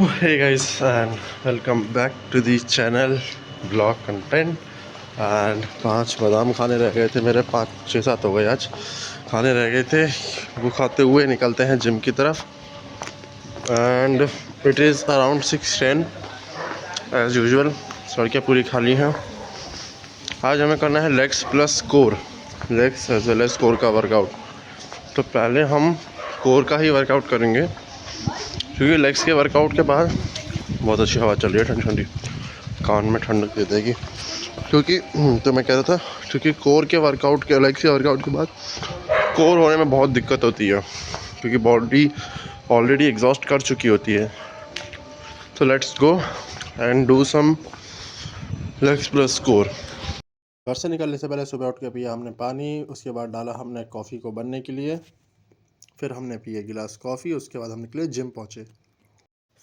Hey guys, and welcome back to the channel blog content. And 5 बादाम खाने रह गए थे मेरे, 5 6 7 हो गए आज खाने रह गए थे। वो खाते हुए निकलते हैं जिम की तरफ। And it is around 6:10 as usual. सड़कें पूरी खाली हैं। आज हमें करना है legs plus core, legs as well as core का वर्कआउट। तो पहले हम कोर का ही वर्कआउट करेंगे, क्योंकि लेग्स के वर्कआउट के बाद बहुत अच्छी हवा चल रही है, ठंडी ठंडी, कान में ठंडक दे देगी। क्योंकि तो मैं कह रहा था, क्योंकि कोर के वर्कआउट के, लेग्स के वर्कआउट के बाद कोर होने में बहुत दिक्कत होती है, क्योंकि बॉडी ऑलरेडी एग्जॉस्ट कर चुकी होती है। तो let's go and do some legs plus core. घर से निकलने से पहले सुबह उठ के पिया हमने पानी, उसके बाद डाला हमने कॉफ़ी को बनने के लिए, फिर हमने पिए गिलास कॉफ़ी, उसके बाद हम निकले जिम पहुँचे।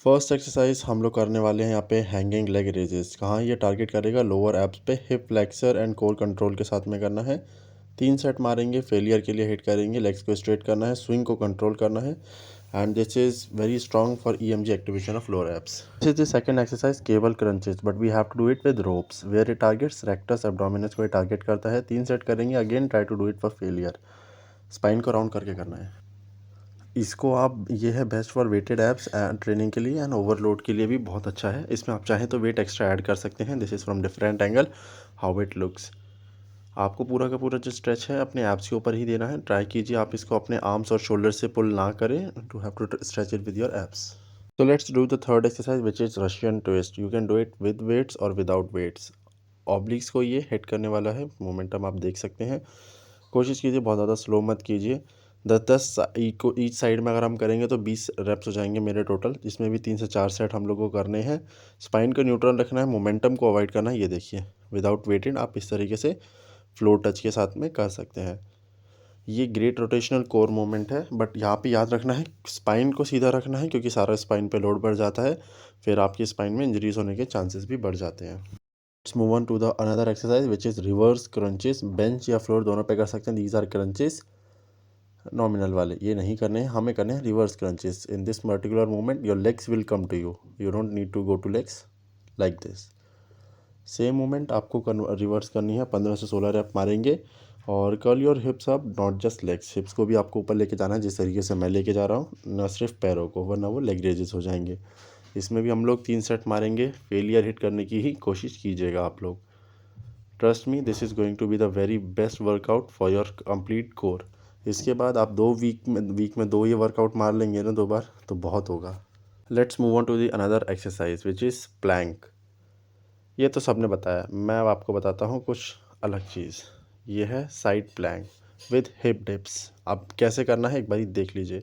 फर्स्ट एक्सरसाइज हम लोग करने वाले हैं यहाँ पे हैंगिंग लेग रेजेस। कहाँ ये टारगेट करेगा? लोअर एब्स पे। Hip flexor and core control के साथ में करना है। 3 सेट मारेंगे, फेलियर के लिए हिट करेंगे। लेग्स को स्ट्रेट करना है, स्विंग को कंट्रोल करना है। And this is very strong for EMG activation of lower abs. This is the second exercise, cable crunches, but we have to do it with ropes where it targets rectus abdominis को target करता है। 3 set करेंगे। Again try to do it for failure. Spine को round करके करना है इसको आप। ये है best for weighted abs training के लिए, एंड ओवरलोड के लिए भी बहुत अच्छा है। इसमें आप चाहें तो वेट एक्स्ट्रा ऐड कर सकते हैं। This is from different angle how it looks. आपको पूरा का पूरा जो स्ट्रेच है अपने एब्स के ऊपर ही देना है। ट्राई कीजिए आप इसको अपने आर्म्स और शोल्डर से पुल ना करें, to have to stretch it with your abs. So let's do the third exercise, which is Russian twist. You can do it with weights or without weights. ऑब्लिक्स को ये हिट करने वाला है, momentum आप देख सकते हैं। कोशिश कीजिए बहुत ज़्यादा स्लो मत कीजिए। 10 को ईच साइड में अगर हम करेंगे तो 20 रेप्स हो जाएंगे मेरे टोटल, जिसमें भी 3 से 4 सेट हम लोग को करने हैं। स्पाइन को न्यूट्रल रखना है, मोमेंटम को अवॉइड करना है। ये देखिए, विदाउट वेटेड आप इस तरीके से फ्लोर टच के साथ में कर सकते हैं। ये ग्रेट रोटेशनल कोर मूवमेंट है, बट यहाँ पे याद रखना है स्पाइन को सीधा रखना है, क्योंकि सारा स्पाइन पे लोड बढ़ जाता है, फिर आपकी स्पाइन में इंजरीज होने के चांसेस भी बढ़ जाते हैं। Let's move on to the another exercise, which is reverse crunches. Bench या फ्लोर दोनों पे कर सकते हैं। दीज आर क्रंचेस नॉमिनल वाले, ये नहीं करने हैं, हमें करने हैं reverse crunches. In this particular movement your legs will come to you, you don't need to go to legs like this. Same movement आपको रिवर्स करनी है। 15 से 16 रेप मारेंगे। और curl your hips up, not just legs. Hips को भी आपको ऊपर लेके जाना है, जिस तरीके से मैं लेके जा रहा हूँ, न सिर्फ पैरों को, वरना वो लेग रेजेस हो जाएंगे। इसमें भी हम लोग 3 सेट मारेंगे। फेलियर हिट करने की ही कोशिश कीजिएगा आप लोग। Trust me, this is going to be the very best workout for your complete core. इसके बाद आप 2 वीक में 2 ये वर्कआउट मार लेंगे ना 2 बार, तो बहुत होगा। Let's move on to the another exercise, which is plank. ये तो सबने बताया, मैं अब आपको बताता हूँ कुछ अलग चीज़। ये है side plank with hip dips. अब कैसे करना है एक बार देख लीजिए।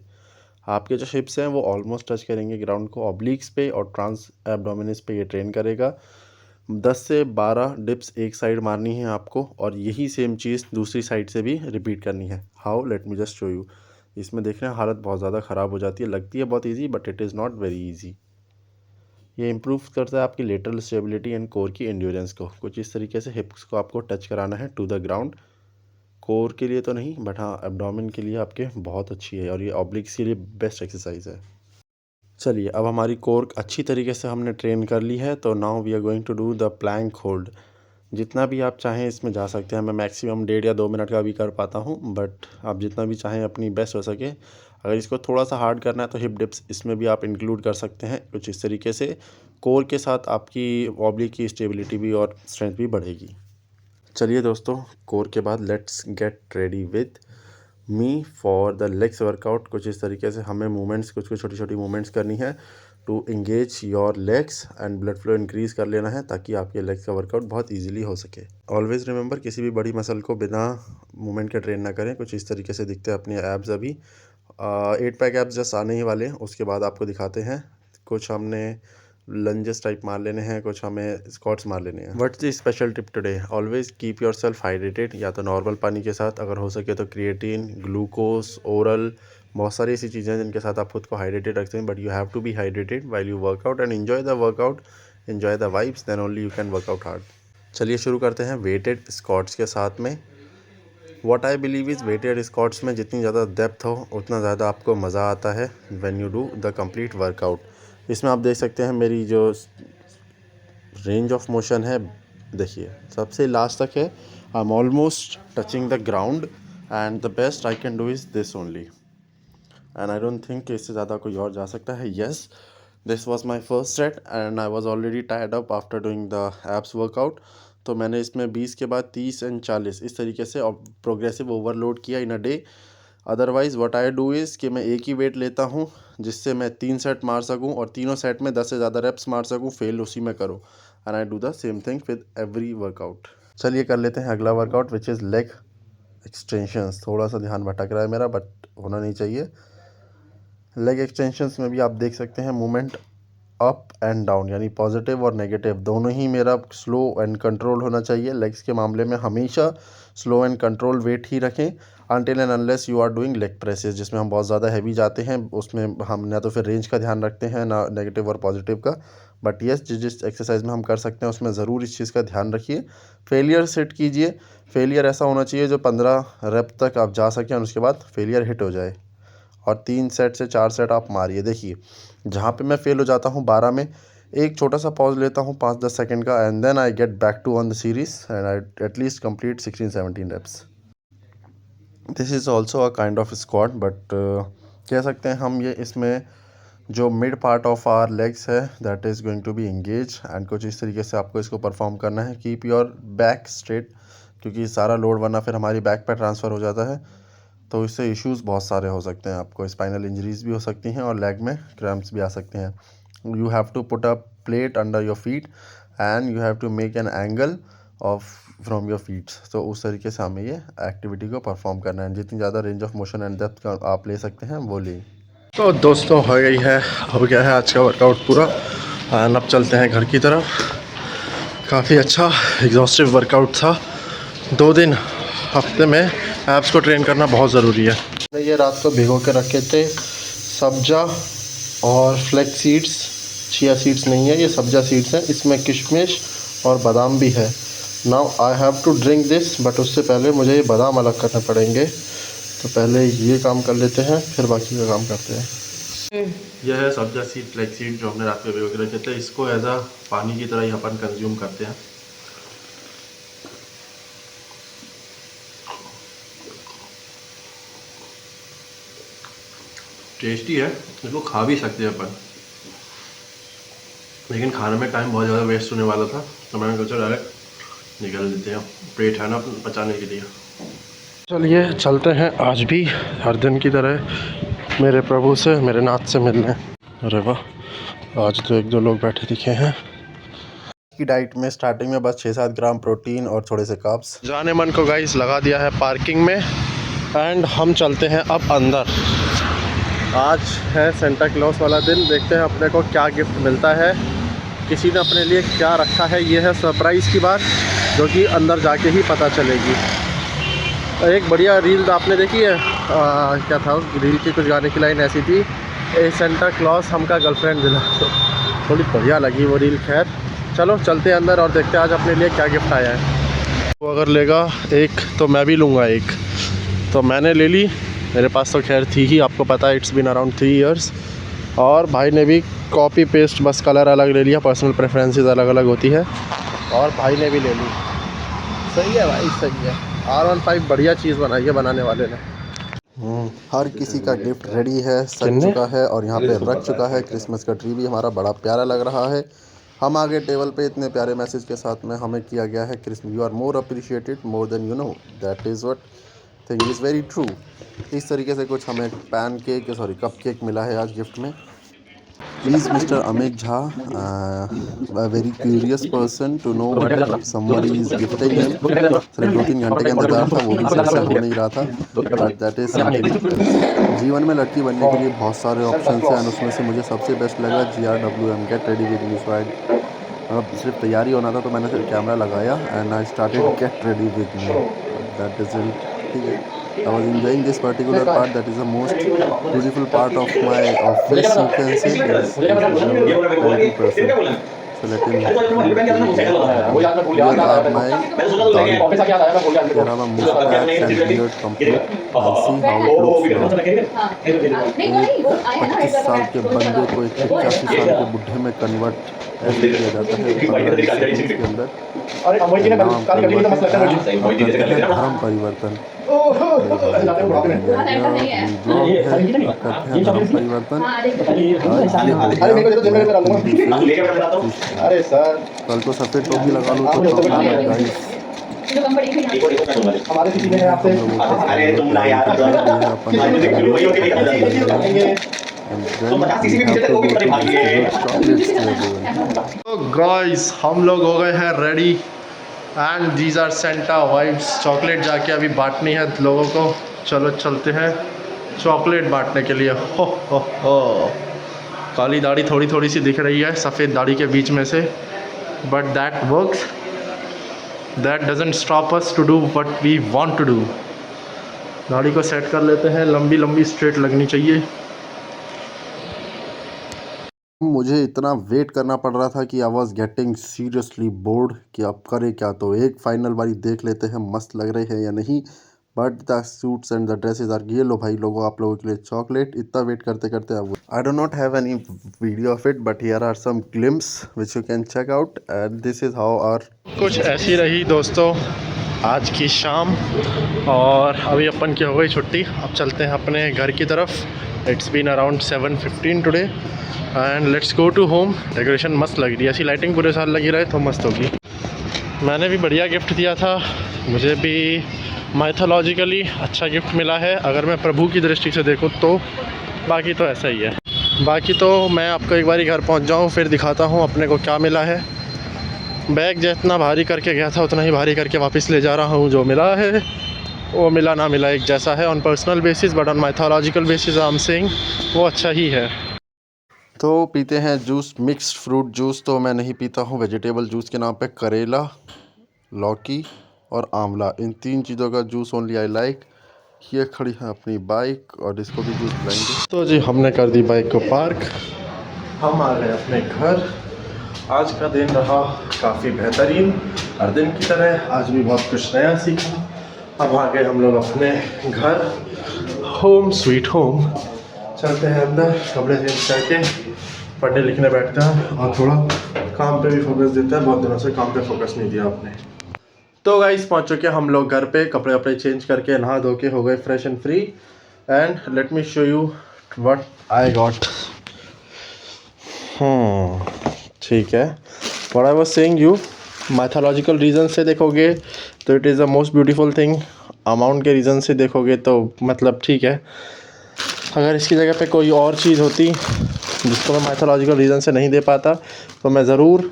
आपके जो हिप्स हैं वो ऑलमोस्ट टच करेंगे ग्राउंड को। ऑब्लिक्स पे और ट्रांस एब्डोमिनस पे ये ट्रेन करेगा। 10 से 12 डिप्स एक साइड मारनी है आपको, और यही सेम चीज़ दूसरी साइड से भी रिपीट करनी है। How, let me just show you. इसमें देख रहे हैं हालत बहुत ज़्यादा ख़राब हो जाती है, लगती है बहुत easy, but it is not very easy. ये इम्प्रूव करता है आपकी लेटरल स्टेबिलिटी एंड कोर की एंड्योरेंस को। कुछ इस तरीके से हिप्स को आपको टच कराना है टू द ग्राउंड। कोर के लिए तो नहीं, बट हाँ एब्डोमेन के लिए आपके बहुत अच्छी है, और ये ऑब्लिक्स के लिए बेस्ट एक्सरसाइज है। चलिए, अब हमारी कोर अच्छी तरीके से हमने ट्रेन कर ली है, तो now we are going to do the plank hold. जितना भी आप चाहें इसमें जा सकते हैं। मैं मैक्सिमम 1.5 या 2 मिनट का भी कर पाता हूँ, बट आप जितना भी चाहें अपनी बेस्ट हो सके। अगर इसको थोड़ा सा हार्ड करना है तो हिप डिप्स इसमें भी आप इंक्लूड कर सकते हैं। कुछ इस तरीके से कोर के साथ आपकी ऑब्लिक की स्टेबिलिटी भी और स्ट्रेंथ भी बढ़ेगी। चलिए दोस्तों, कोर के बाद let's get ready with me for the legs workout. कुछ इस तरीके से हमें मूवमेंट्स, कुछ छोटी छोटी मूवमेंट्स करनी है to engage your legs and blood flow increase कर लेना है, ताकि आपके लेग्स का वर्कआउट बहुत इजीली हो सके। ऑलवेज रिमेंबर, किसी भी बड़ी मसल को बिना मूवमेंट के ट्रेन ना करें। कुछ इस तरीके से दिखते हैं अपने एब्स। अभी 8 पैक एब्स जस्ट आने ही वाले हैं, उसके बाद आपको दिखाते हैं। कुछ हमने लंजेस टाइप मार लेने हैं, कुछ हमें स्क्वाट्स मार लेने हैं। What's the special tip today? Always keep your self hydrated, या तो नॉर्मल पानी के साथ, अगर हो सके तो क्रिएटिन, ग्लूकोज, ओरल, बहुत सारी ऐसी चीज़ें हैं जिनके साथ आप खुद को हाइड्रेटेड रखते हैं। But you have to be hydrated while you workout and enjoy the workout, enjoy the vibes, then only you can workout hard. चलिए शुरू करते हैं वेटेड स्क्वाट्स के साथ में। What I believe is, weighted squats में जितनी ज़्यादा डेप्थ हो उतना ज़्यादा आपको मज़ा आता है when you do the complete workout. इसमें आप देख सकते हैं मेरी जो रेंज ऑफ मोशन है, देखिए सबसे लास्ट तक है। I am almost touching the ground and the best I can do is this only, and I don't think कि इससे ज़्यादा कोई और जा सकता है। Yes, this was my first set and I was already tired up after doing the abs workout. तो मैंने इसमें 20 के बाद 30 एंड 40 इस तरीके से प्रोग्रेसिव ओवरलोड किया in a day. Otherwise what I do is कि मैं एक ही वेट लेता हूँ जिससे मैं 3 सेट मार सकूँ और तीनों सेट में 10 से ज़्यादा रेप्स मार सकूँ, फेल उसी में करो। And I do the same thing with every workout. चलिए कर लेते हैं अगला workout which is leg extensions. थोड़ा सा ध्यान भटक रहा है मेरा, बट होना नहीं चाहिए। लेग एक्सटेंशंस में भी आप देख सकते हैं मूवमेंट अप एंड डाउन, यानी पॉजिटिव और नेगेटिव दोनों ही मेरा स्लो एंड कंट्रोल होना चाहिए। लेग्स के मामले में हमेशा स्लो एंड कंट्रोल वेट ही रखें until and unless you are doing leg presses, जिसमें हम बहुत ज़्यादा हैवी जाते हैं। उसमें हम ना तो फिर रेंज का ध्यान रखते हैं ना नेगेटिव और पॉजिटिव का। बट येस, जिस एक्सरसाइज में हम कर सकते हैं उसमें ज़रूर इस चीज़ का ध्यान रखिए। फेलियर सेट कीजिए। फेलियर ऐसा होना चाहिए जो 15 रेप तक आप जा सकें और उसके बाद फेलियर हिट हो जाए, और 3 सेट से 4 सेट आप मारिए। देखिए जहाँ पे मैं फेल हो जाता हूँ 12 में, एक छोटा सा पॉज लेता हूँ 5-10 सेकंड का, and then I get back to on the series and I at least complete 16-17 reps. This is also a kind of squat, but कह सकते हैं हम ये इसमें जो mid part of our legs है that is going to be engage, and कुछ इस तरीके से आपको इसको परफॉर्म करना है। कीप योर बैक स्ट्रेट, क्योंकि सारा लोड वरना फिर हमारी बैक पर ट्रांसफ़र हो जाता है, तो इससे इश्यूज़ बहुत सारे हो सकते हैं। आपको स्पाइनल इंजरीज भी हो सकती हैं और लेग में क्रैम्प्स भी आ सकते हैं। You have to put a plate under your feet and you have to make an angle of from your feet. तो उस तरीके से हमें ये एक्टिविटी को परफॉर्म करना है। जितनी ज़्यादा range of motion and depth का आप ले सकते हैं वो ले। तो दोस्तों हो गया है आज का वर्कआउट पूरा, एंड अब चलते हैं घर की तरफ। काफ़ी अच्छा एग्जॉस्टिव वर्कआउट था। 2 दिन हफ्ते में एब्स को ट्रेन करना बहुत ज़रूरी है। ये रात को भिगो के रखे थे सब्जा और फ्लैक्स सीड्स, चिया सीड्स नहीं है, ये सब्जा सीड्स हैं। इसमें किशमिश और बादाम भी है। Now I have to drink this, but उससे पहले मुझे ये बादाम अलग करने पड़ेंगे। तो पहले ये काम कर लेते हैं, फिर बाकी का काम करते हैं। यह है सब्जा सीड, फ्लैक्स सीड जो हमने रात में भिगो के रखे थे। इसको एज अ पानी की तरह ही अपन कंज्यूम करते हैं। टेस्टी है, इसको खा भी सकते हैं अपन, लेकिन खाने में टाइम बहुत ज़्यादा वेस्ट होने वाला था, तो मैंने सोचा डायरेक्ट निकल देते हैं, पेट है ना पचाने के लिए। चलिए चलते हैं आज भी हर दिन की तरह मेरे प्रभु से, मेरे नाथ से मिलने। अरे वाह, आज तो 1-2 लोग बैठे दिखे हैं। की डाइट में स्टार्टिंग में बस 6-7 ग्राम प्रोटीन और थोड़े से कार्ब्स। जाने मन को गाइस लगा दिया है पार्किंग में, एंड हम चलते हैं अब अंदर। आज है सेंटा क्लॉज वाला दिन, देखते हैं अपने को क्या गिफ्ट मिलता है, किसी ने अपने लिए क्या रखा है। ये है सरप्राइज़ की बात, जो कि अंदर जाके ही पता चलेगी। एक बढ़िया रील आपने देखी है, क्या था उस रील की, कुछ गाने की लाइन ऐसी थी, ए सेंटा क्लॉज हमका गर्लफ्रेंड दिला। तो थोड़ी बढ़िया लगी वो रील। खैर चलो चलते हैं अंदर और देखते हैं आज अपने लिए क्या गिफ्ट आया है। वो अगर लेगा एक तो मैं भी लूँगा एक, तो मैंने ले ली। मेरे पास तो खैर थी ही, आपको पता है इट्स बीन अराउंड 3 इयर्स। और भाई ने भी कॉपी पेस्ट, बस कलर अलग ले लिया, पर्सनल प्रेफरेंसेस अलग अलग होती है, और भाई ने भी ले ली। सही है भाई, सही है। R15 बढ़िया चीज़ बनाई है बनाने वाले ने। हर किसी का गिफ्ट रेडी है, सज चुका है और यहाँ पे रख चुका है। क्रिसमस का ट्री भी हमारा बड़ा प्यारा लग रहा है। हम आगे टेबल पे इतने प्यारे मैसेज के साथ में हमें किया गया है, Christmas you are more appreciated more than you know, that is what thing is very true. इस तरीके से कुछ हमें कप केक मिला है आज गिफ्ट में। Please mister Amit Jha, very curious person to know what somebody is gifting him. सिर्फ 2-3 घंटे के इंतजार था, वो भी सही से हो नहीं रहा था, बट दैट इज समथिंग। जीवन में लड़की बनने के लिए बहुत सारे ऑप्शन हैं, और उसमें से मुझे सबसे बेस्ट लगा GRWM, get ready with me. So अब सिर्फ तैयारी होना था, तो मैंने सिर्फ कैमरा लगाया and I started gate ready with me, that is it. ठीक है, I was enjoying this particular part, that is the most beautiful part of my office, you can say. This is a person. So let him hear out my Kerala mustache and beard complete and see how it looks like. एक 25 साल के बंदे को एक 85 साल के बुढ़े में कन्वर्ट ऐसे किया जाता है 15 सेकंड के अंदर। धर्म परिवर्तन धर्म परिवर्तन। कल को सफेद टोपी लगा लो तो हमारे किसी ने आपसे अरे तुम ना यार तो गाइस हम लोग हो गए हैं ready and these are Santa vibes. Chocolate जाके अभी बांटनी है लोगों को। चलो चलते हैं चॉकलेट बांटने के लिए। हो काली दाढ़ी थोड़ी थोड़ी सी दिख रही है सफ़ेद दाढ़ी के बीच में से, but that works, that doesn't stop us to do what we want to do. दाढ़ी को सेट कर लेते हैं, लंबी लंबी स्ट्रेट लगनी चाहिए। मुझे इतना वेट करना पड़ रहा था कि I was getting seriously board कि अब करें क्या। तो एक फाइनल बारी देख लेते हैं मस्त लग रहे हैं या नहीं। But the suits and the dresses are, ये लो भाई लोगों आप लोगों के लिए चॉकलेट। इतना वेट करते करते अब I do not have any video of it, but here are some glimpse which you can check out and this is how are. कुछ ऐसी रही दोस्तों आज की शाम, और अभी अपन की हो गई छुट्टी। अब चलते हैं अपने घर की तरफ। It's been around 7:15 today and let's go to home. Decoration मस्त लग रही है, ऐसी लाइटिंग पूरे साल लगी रहे तो मस्त होगी। मैंने भी बढ़िया गिफ्ट दिया था, मुझे भी माइथोलॉजिकली अच्छा गिफ्ट मिला है अगर मैं प्रभु की दृष्टि से देखूँ तो। बाकी तो ऐसा ही है। बाकी तो मैं आपको एक बार घर पहुंच जाऊं फिर दिखाता हूं अपने को क्या मिला है। बैग जितना भारी करके गया था उतना ही भारी करके वापस ले जा रहा हूं। जो मिला है वो मिला ना मिला एक जैसा है on personal basis, but on mythological basis I am saying वो अच्छा ही है। तो पीते हैं जूस, मिक्स्ड फ्रूट जूस तो मैं नहीं पीता हूँ। वेजिटेबल जूस के नाम पे करेला, लौकी और आंवला, इन 3 चीज़ों का जूस ओनली आई लाइक। ये खड़ी है अपनी बाइक और इसको भी जूस पिलाएंगे। तो जी हमने कर दी बाइक को पार्क, हम आ गए अपने घर। आज का दिन रहा काफ़ी बेहतरीन, हर दिन की तरह आज भी बहुत कुछ नया सीखा। अब आ गए हम लोग अपने घर, होम स्वीट होम। चलते हैं अंदर, कपड़े चेंज करके पढ़ने लिखने बैठते हैं और थोड़ा काम पे भी फोकस देते हैं। बहुत दिनों से काम पे फोकस नहीं दिया आपने। तो गाइस पहुंच चुके हम लोग घर पे, कपड़े वपड़े चेंज करके नहा धो के हो गए fresh and free. And let me show you what I got. ठीक है, what I was saying you, mythological reason से देखोगे तो it is the most beautiful thing. Amount के रीज़न से देखोगे तो मतलब ठीक है, अगर इसकी जगह पे कोई और चीज़ होती जिसको मैं मैथोलॉजिकल रीज़न से नहीं दे पाता तो मैं ज़रूर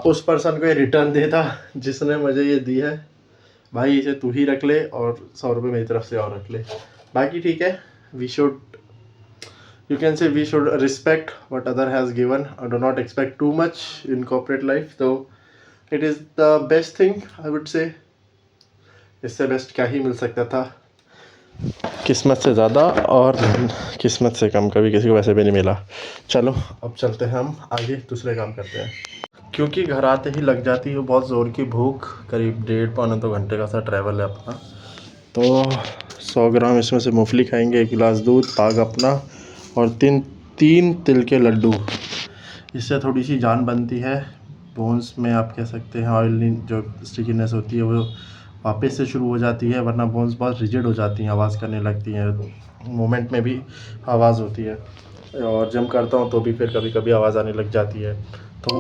उस पर्सन को ये रिटर्न देता जिसने मुझे ये दी है। भाई इसे तू ही रख ले और 100 रुपये मेरी तरफ से और रख ले। बाकी ठीक है, we should, you can say we should respect what other has given और do not expect too much in corporate life. तो it is the best thing I would say. इससे बेस्ट क्या ही मिल सकता था, किस्मत से ज़्यादा और किस्मत से कम कभी किसी को वैसे भी नहीं मिला। चलो अब चलते हैं हम आगे, दूसरे काम करते हैं। क्योंकि घर आते ही लग जाती है बहुत ज़ोर की भूख, करीब 1.5-2 घंटे का सा ट्रैवल है अपना। तो 100 ग्राम इसमें से मूंगफली खाएंगे, 1 गिलास दूध, पाग अपना और 3 तिल के लड्डू। इससे थोड़ी सी जान बनती है बोन्स में, आप कह सकते हैं ऑयल जो स्टिकीनेस होती है वो वापस से शुरू हो जाती है, वरना बोन्स बहुत रिजिड हो जाती हैं, आवाज़ करने लगती हैं, मोमेंट में भी आवाज़ होती है और जम करता हूँ तो भी फिर कभी कभी आवाज़ आने लग जाती है। तो